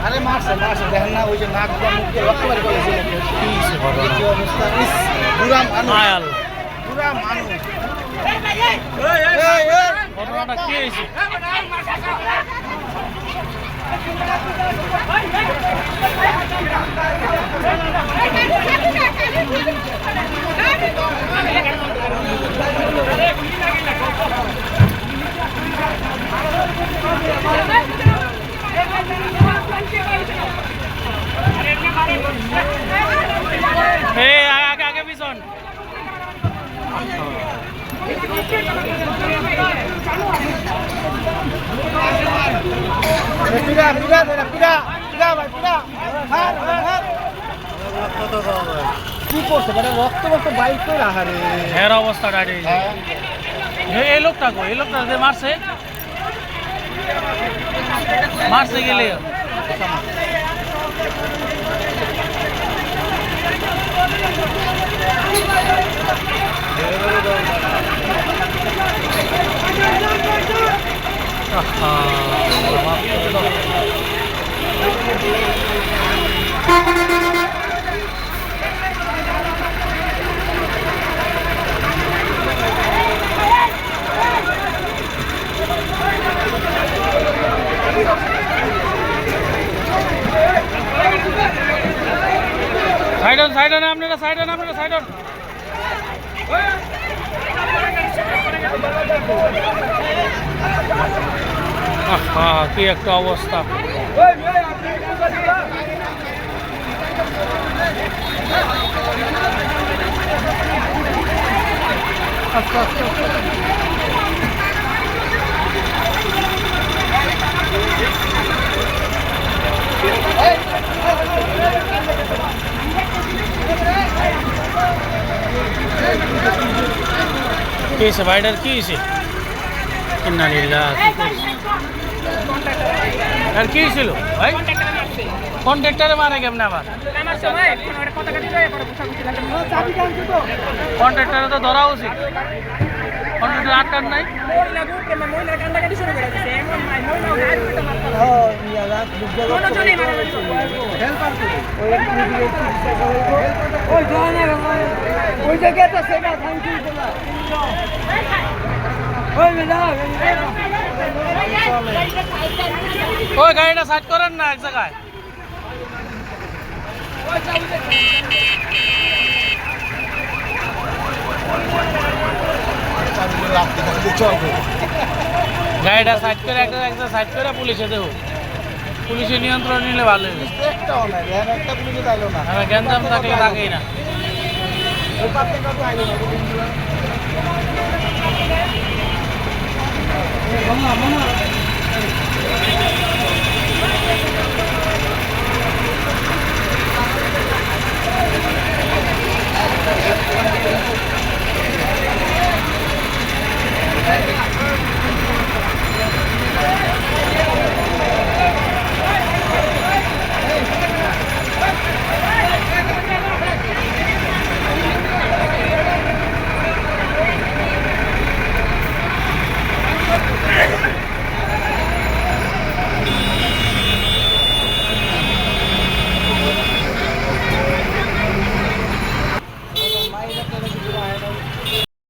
আরে মারছে মারছে দেখেন না ওই যে নাক মুখে রক্ত বের করেছে কি অবস্থা পুরা মানুষ পুরা মানুষ ঘটনাটা কি হয়েছে? আগে আগে পিছন পিড়া পিড়া পিড়া পিড়া ভাই পিড়া কি করছে মানে রক্ত রক্ত বাইক করে আহারে এর অবস্থাটা এই লোকটা কো এই লোকটা যে মারছে মারছে গেলে সাইড অন আপনারা সাইড অন কি একটা অবস্থা কি হয়েছে ভাইটার কি হয়েছে আর কি ছিল ভাই কন্ট্রাক্টরে মারে কেমন আবার কন্ট্রাক্টরে তো ধরা উচিত কন্ট্রাক্টর আটকান নাই ওই গাড়িটা সাইড করেন না এক জায়গায় গাড়িটা সাইড করে একটা সাইড করে পুলিশে দেবো পুলিশের নিয়ন্ত্রণ নিলে ভালো হবে গ্যাঞ্জাম থাকলে থাকেই না